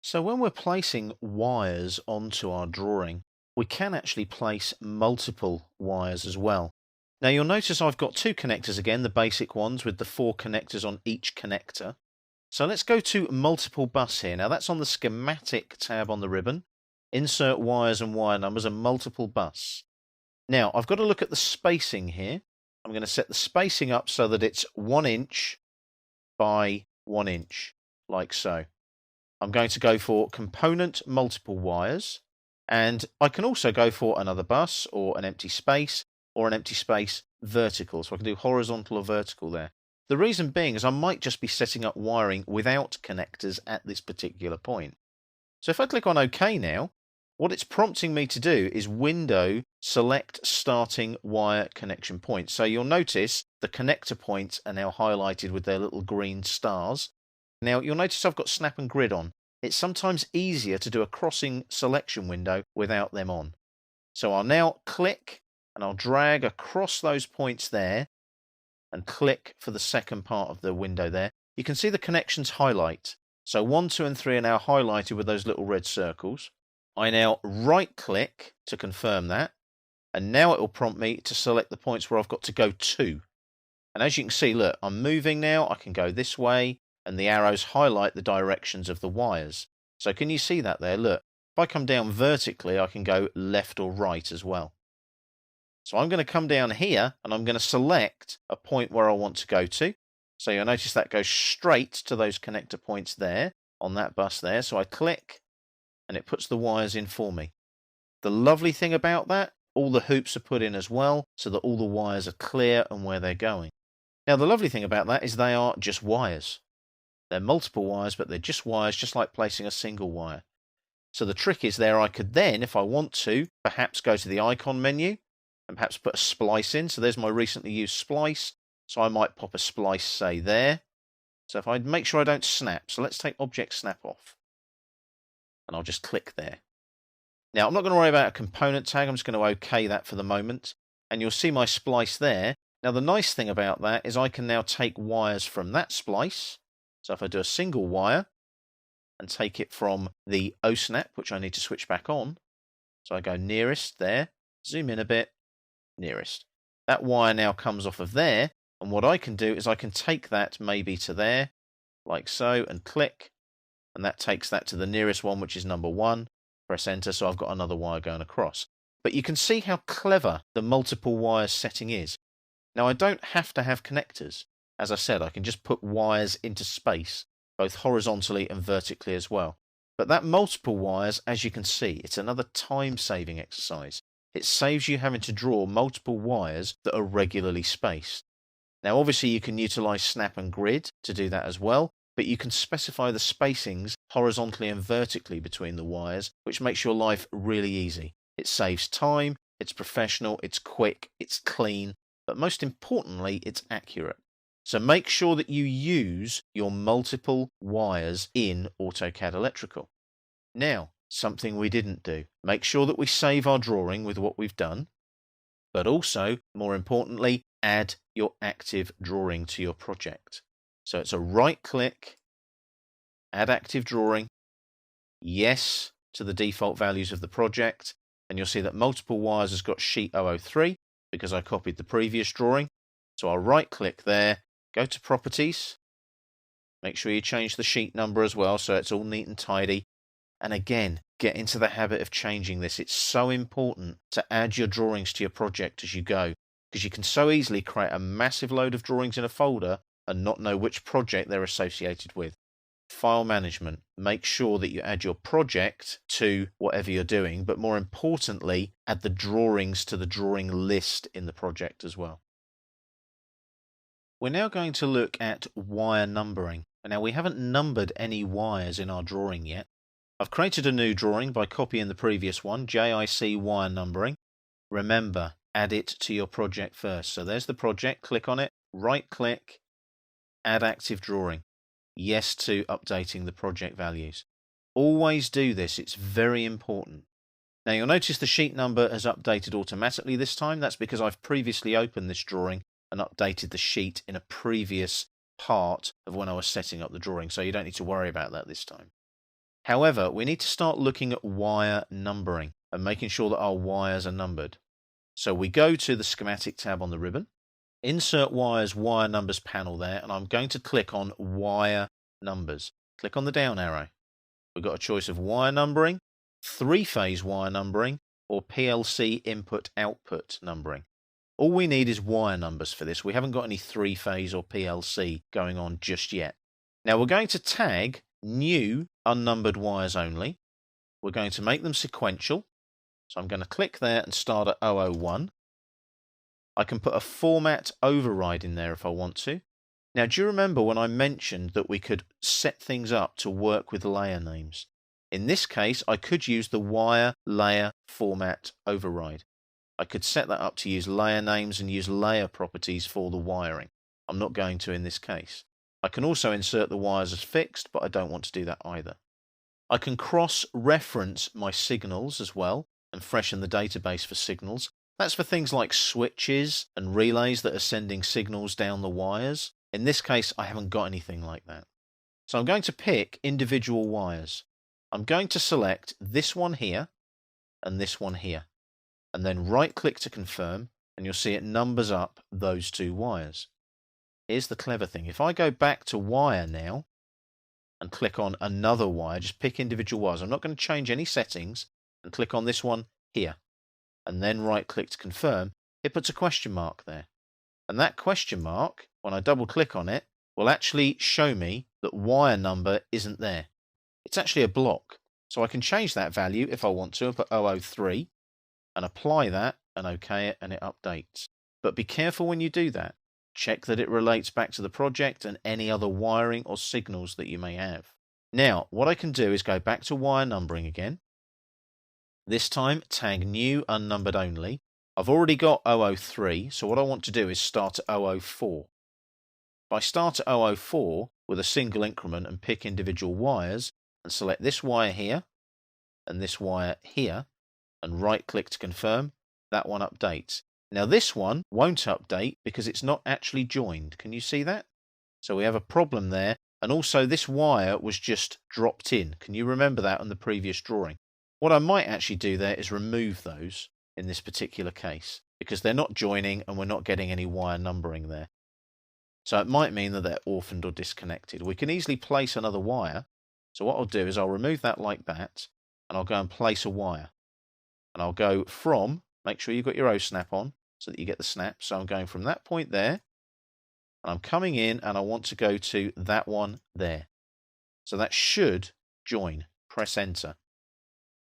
So when we're placing wires onto our drawing, we can actually place multiple wires as well. Now you'll notice I've got two connectors again, the basic ones with the 4 connectors on each connector. So let's go to multiple bus here. Now that's on the schematic tab on the ribbon. Insert wires and wire numbers and multiple bus. Now I've got to look at the spacing here. I'm going to set the spacing up so that it's 1 inch by 1 inch, like so. I'm going to go for component multiple wires, and I can also go for another bus or an empty space vertical. So I can do horizontal or vertical there. The reason being is I might just be setting up wiring without connectors at this particular point. So if I click on OK now, what it's prompting me to do is window select starting wire connection point. So you'll notice the connector points are now highlighted with their little green stars. Now you'll notice I've got snap and grid on. It's sometimes easier to do a crossing selection window without them on. So I'll now click and I'll drag across those points there and click for the second part of the window there. You can see the connections highlight. So 1, 2 and 3 are now highlighted with those little red circles. I now right click to confirm that, and now it will prompt me to select the points where I've got to go to. And as you can see, look, I'm moving now. I can go this way, and the arrows highlight the directions of the wires. So can you see that there? Look, if I come down vertically, I can go left or right as well. So I'm going to come down here, and I'm going to select a point where I want to go to. So you'll notice that goes straight to those connector points there on that bus there. So I click, and it puts the wires in for me. The lovely thing about that, all the hoops are put in as well, so that all the wires are clear and where they're going. Now the lovely thing about that is they are just wires. They're multiple wires, but they're just wires, just like placing a single wire. So the trick is there, I could then, if I want to, perhaps go to the icon menu and perhaps put a splice in. So there's my recently used splice. So I might pop a splice, say, there. So if I make sure I don't snap, so let's take object snap off. And I'll just click there. Now I'm not going to worry about a component tag, I'm just going to OK that for the moment. And you'll see my splice there. Now the nice thing about that is I can now take wires from that splice. So if I do a single wire and take it from the O-snap, which I need to switch back on. So I go nearest there, zoom in a bit, nearest. That wire now comes off of there. And what I can do is I can take that maybe to there, like so, and click. And that takes that to the nearest one, which is number 1. Press enter, so I've got another wire going across. But you can see how clever the multiple wires setting is. Now I don't have to have connectors. As I said, I can just put wires into space, both horizontally and vertically as well. But that multiple wires, as you can see, it's another time-saving exercise. It saves you having to draw multiple wires that are regularly spaced. Now obviously you can utilize snap and grid to do that as well, but you can specify the spacings horizontally and vertically between the wires, which makes your life really easy. It saves time, it's professional, it's quick, it's clean, but most importantly, it's accurate. So make sure that you use your multiple wires in AutoCAD Electrical. Now, something we didn't do. Make sure that we save our drawing with what we've done, but also, more importantly, add your active drawing to your project. So it's a right click, add active drawing, yes to the default values of the project, and you'll see that multiple wires has got sheet 003 because I copied the previous drawing. So I'll right click there, go to properties, make sure you change the sheet number as well so it's all neat and tidy. And again, get into the habit of changing this. It's so important to add your drawings to your project as you go, because you can so easily create a massive load of drawings in a folder and not know which project they're associated with. File management. Make sure that you add your project to whatever you're doing, but more importantly, add the drawings to the drawing list in the project as well. We're now going to look at wire numbering. Now we haven't numbered any wires in our drawing yet. I've created a new drawing by copying the previous one, JIC wire numbering. Remember, add it to your project first. So there's the project, click on it, right click, add active drawing. Yes to updating the project values. Always do this, it's very important. Now you'll notice the sheet number has updated automatically this time. That's because I've previously opened this drawing and updated the sheet in a previous part of when I was setting up the drawing, so you don't need to worry about that this time. However, we need to start looking at wire numbering and making sure that our wires are numbered. So we go to the schematic tab on the ribbon, insert wires, wire numbers panel there, and I'm going to click on wire numbers. Click on the down arrow. We've got a choice of wire numbering, three-phase wire numbering, or PLC input-output numbering. All we need is wire numbers for this. We haven't got any three-phase or PLC going on just yet. Now we're going to tag new unnumbered wires only. We're going to make them sequential. So I'm going to click there and start at 001. I can put a format override in there if I want to. Now, do you remember when I mentioned that we could set things up to work with layer names? In this case, I could use the wire layer format override. I could set that up to use layer names and use layer properties for the wiring. I'm not going to in this case. I can also insert the wires as fixed, but I don't want to do that either. I can cross-reference my signals as well and freshen the database for signals. That's for things like switches and relays that are sending signals down the wires. In this case, I haven't got anything like that. So I'm going to pick individual wires. I'm going to select this one here and this one here, and then right-click to confirm, and you'll see it numbers up those two wires. Here's the clever thing. If I go back to wire now and click on another wire, just pick individual wires. I'm not going to change any settings, and click on this one here, and then right-click to confirm. It puts a question mark there. And that question mark, when I double-click on it, will actually show me that wire number isn't there. It's actually a block. So I can change that value if I want to, and put 003, and apply that, and OK it, and it updates. But be careful when you do that. Check that it relates back to the project and any other wiring or signals that you may have. Now, what I can do is go back to wire numbering again. This time, tag new unnumbered only. I've already got 003, so what I want to do is start at 004. If I start at 004 with a single increment and pick individual wires, and select this wire here, and this wire here, and right-click to confirm, that one updates. Now this one won't update because it's not actually joined. Can you see that? So we have a problem there, and also this wire was just dropped in. Can you remember that on the previous drawing? What I might actually do there is remove those in this particular case, because they're not joining and we're not getting any wire numbering there. So it might mean that they're orphaned or disconnected. We can easily place another wire. So what I'll do is I'll remove that like that, and I'll go and place a wire. And I'll go from, make sure you've got your O snap on so that you get the snap. So I'm going from that point there, and I'm coming in, and I want to go to that one there. So that should join. Press enter.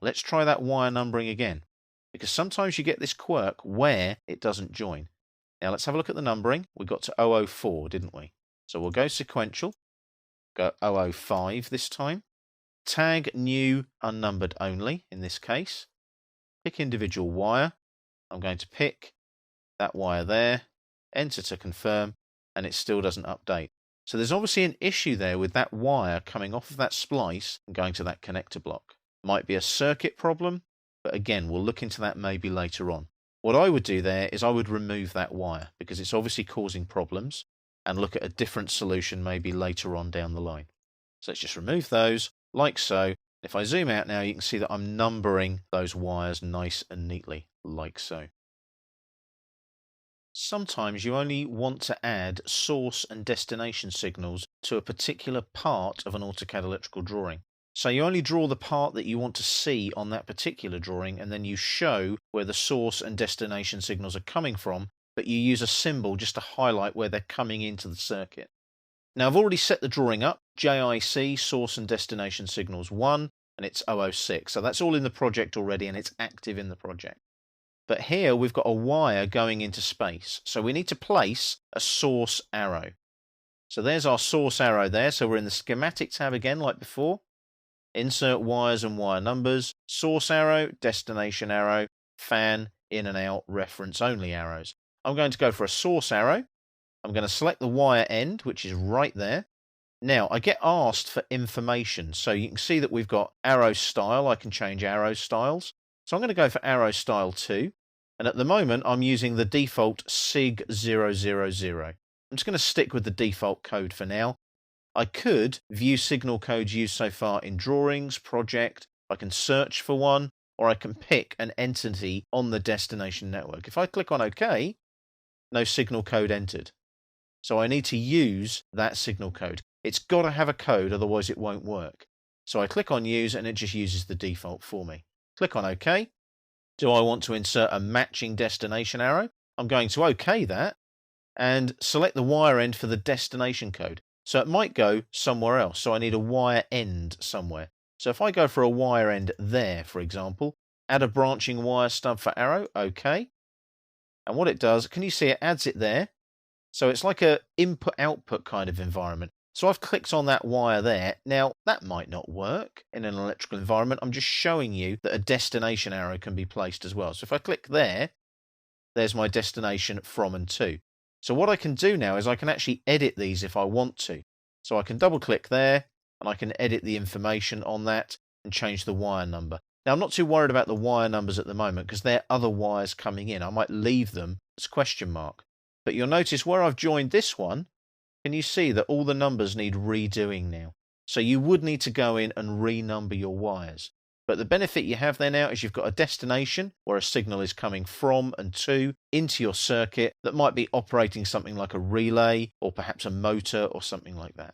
Let's try that wire numbering again, because sometimes you get this quirk where it doesn't join. Now let's have a look at the numbering. We got to 004, didn't we? So we'll go sequential, go 005 this time, tag new unnumbered only in this case, pick individual wire. I'm going to pick that wire there, enter to confirm, and it still doesn't update. So there's obviously an issue there with that wire coming off of that splice and going to that connector block. Might be a circuit problem, but again, we'll look into that maybe later on. What I would do there is I would remove that wire because it's obviously causing problems, and look at a different solution maybe later on down the line. So let's just remove those like so. If I zoom out now, you can see that I'm numbering those wires nice and neatly like so. Sometimes you only want to add source and destination signals to a particular part of an AutoCAD electrical drawing. So you only draw the part that you want to see on that particular drawing, and then you show where the source and destination signals are coming from, but you use a symbol just to highlight where they're coming into the circuit. Now I've already set the drawing up, JIC, source and destination signals 1, and it's 006. So that's all in the project already, and it's active in the project. But here we've got a wire going into space, so we need to place a source arrow. So there's our source arrow there, so we're in the schematic tab again like before. Insert wires and wire numbers, source arrow, destination arrow, fan, in and out, reference only arrows. I'm going to go for a source arrow. I'm going to select the wire end, which is right there. Now, I get asked for information, so you can see that we've got arrow style. I can change arrow styles. So I'm going to go for arrow style 2, and at the moment I'm using the default SIG 000. I'm just going to stick with the default code for now. I could view signal codes used so far in drawings, project, I can search for one, or I can pick an entity on the destination network. If I click on OK, no signal code entered. So I need to use that signal code. It's got to have a code, otherwise it won't work. So I click on Use, and it just uses the default for me. Click on OK. Do I want to insert a matching destination arrow? I'm going to OK that, and select the wire end for the destination code. So it might go somewhere else, so I need a wire end somewhere. So if I go for a wire end there, for example, add a branching wire stub for arrow, OK. And what it does, can you see it adds it there? So it's like a input-output kind of environment. So I've clicked on that wire there. Now, that might not work in an electrical environment. I'm just showing you that a destination arrow can be placed as well. So if I click there, there's my destination from and to. So what I can do now is I can actually edit these if I want to. So I can double-click there, and I can edit the information on that and change the wire number. Now, I'm not too worried about the wire numbers at the moment because there are other wires coming in. I might leave them as question mark. But you'll notice where I've joined this one, can you see that all the numbers need redoing now? So you would need to go in and renumber your wires. But the benefit you have there now is you've got a destination where a signal is coming from and to into your circuit that might be operating something like a relay or perhaps a motor or something like that.